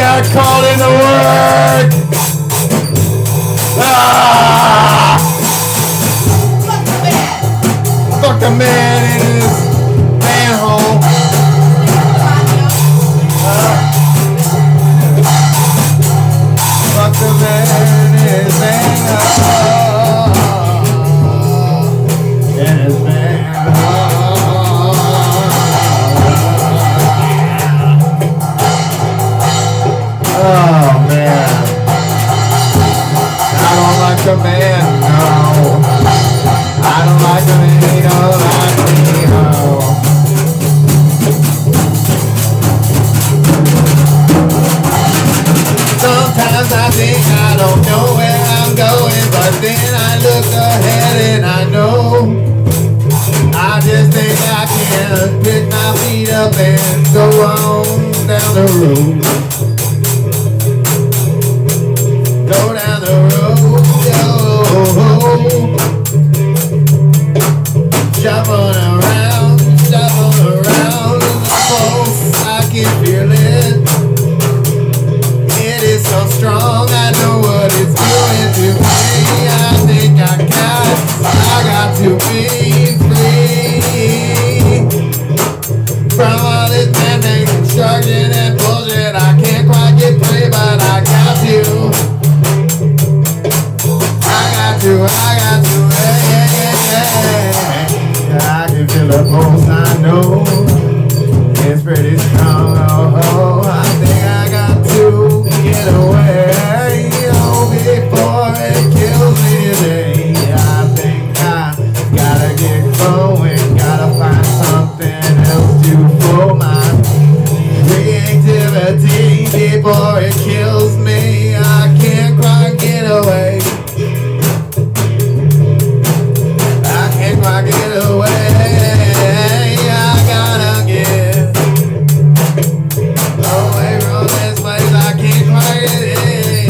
got called into work. Ah! Fuck the man in his manhole. Fuck the man in his manhole. In his manhole. Oh man. I don't like the man, no. I don't like the man, he don't like me, no. Sometimes I think I don't know where I'm going, but then I look ahead and I know. I just think I can pick my feet up and go on down the road. Go down the road, yo. Jumping around, folks, I can feel it. It is so strong, I know what it's doing to me. I think I got to be free from all this man-made construction and bullshit. I can't quite get free, but I got to. I can feel the pulse, I know it's pretty strong. Oh, I think I got to get away, before it kills me today. I think I gotta get going, gotta find something else to fuel my creativity before it kills me. I can't quite get away. I get away, I gotta get away from this place. I can't quite get in.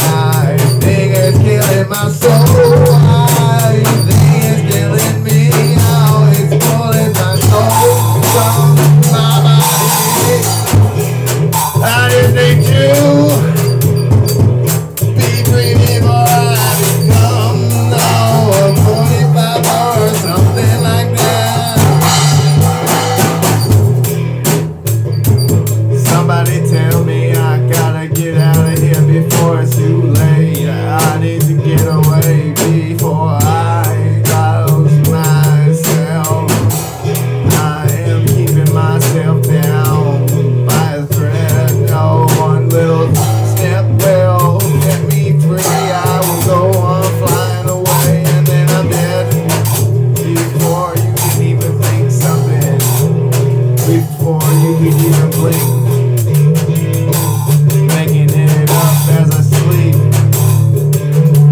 I think it's killing my soul. I think it's killing me. Oh, it's pulling my soul from my body. I just need to be free before I become. Something like that. Somebody tell me I gotta get out of here before it's too late. I need to get away before I lose myself. I am keeping myself down by a thread. No one little step will get me free. I will go on flying away and then I'm dead. Before you can even think something, before you can even blink, making it up as I sleep,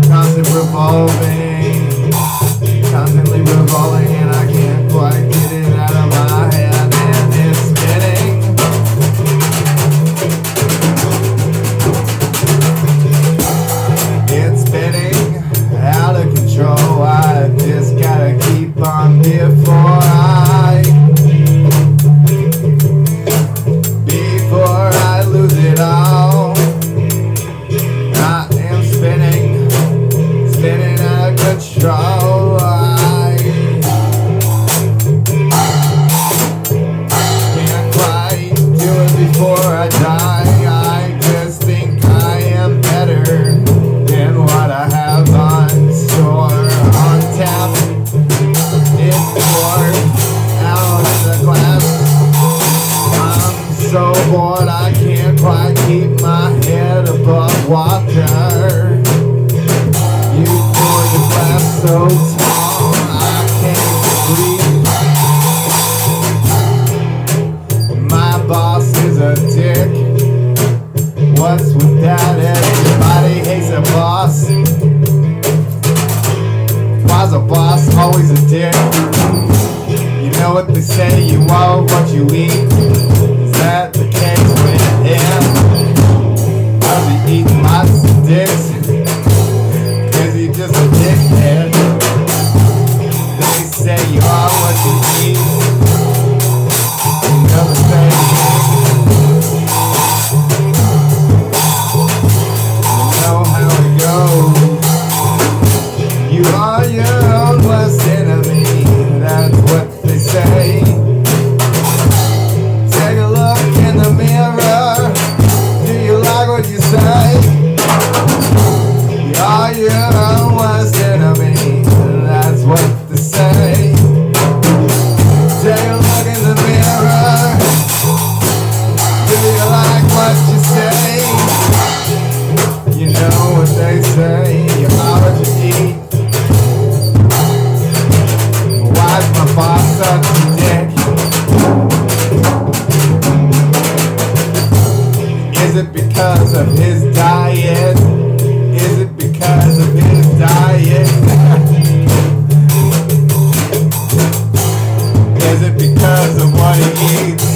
constantly revolving, and I can't quite get it out of my head, and it's spinning. It's spinning out of control. I just gotta keep on before I lose it all. I am spinning out of control. I can't quite do it before I die. I just think I am better than what I have on store, on tap. It's poured out in the glass. I'm so bored I can't quite keep my head above water. You pour the glass so tall I can't breathe. My boss is a dick. What's with that? Everybody hates a boss. Why's a boss always a dick? You know what they say, you are what you eat. Is that the case with him? Does he eat lots of dicks? Is he just a dickhead? They say you are what you eat. Another thing. you like what you say? You know what they say, you are what you eat. Why's my boss such a dick? Is it because of his diet? Is it because of his diet? Is it because of what he eats?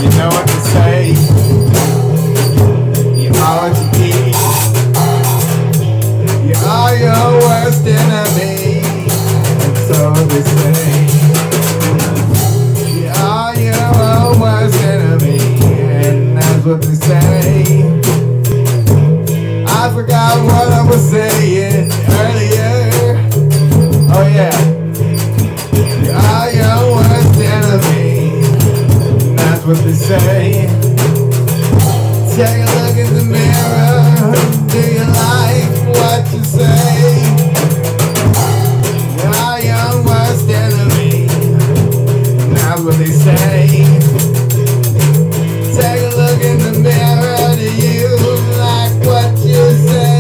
You know what to say. You are what you eat. You are your worst enemy. And so they say. You are your own worst enemy. And that's what they say. I forgot what I was saying earlier. Oh yeah. You are your worst enemy. And that's what they say. Take a look in the mirror. Do you like what you say? You are your worst enemy. And that's what they say. Take a look in the mirror. Do you like what you say?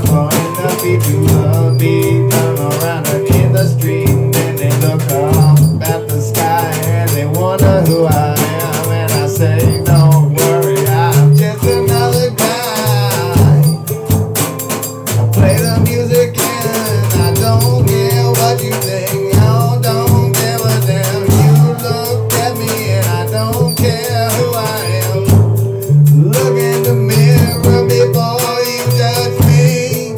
Blowing the beat to the beat, turn around and in the street. Then they look up at the sky and they wonder who I am. And I say, don't worry, I'm just another guy. I play the music and I don't care what you think. I don't give a damn. You look at me and I don't care who I am. Look in the mirror before you judge me.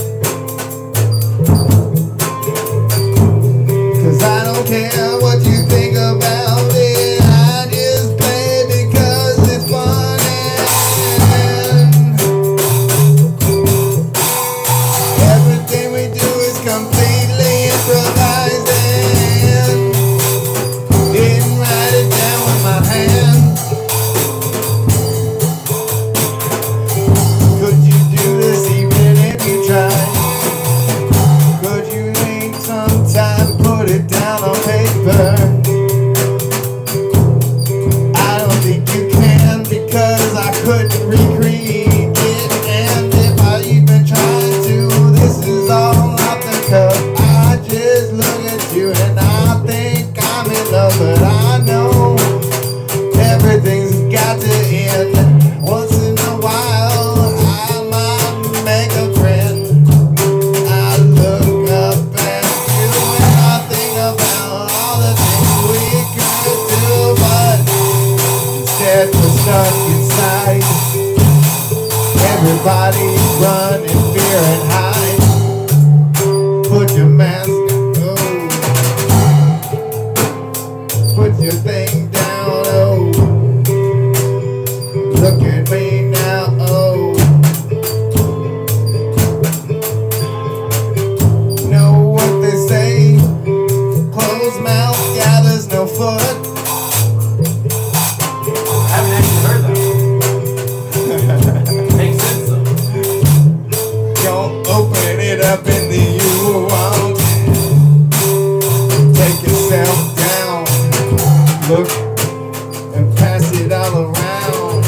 'Cause I don't care what you think about it. I just play because it's fun. Everything we do is completely improvised. Didn't write it down with my hand. Could you do this even if you tried? Could you take some time, put it down on paper? I don't think you can because I couldn't recreate it. And if I even tried to, this is all off the cuff. I just look at you and I think I'm in love, but I know everything's got to end. Once in a while, I might make a friend. I look up at you and I think about all the things we could do, but instead we're stuck inside. Everybody's running, fear and hide. Put your mask on, oh. Put your thing down, oh. Look at me now, oh. Know what they say? Closed mouth gathers no foot. I haven't actually heard that. Makes sense though. Don't open it up in the you won't. Take yourself down. Look and pass it all around.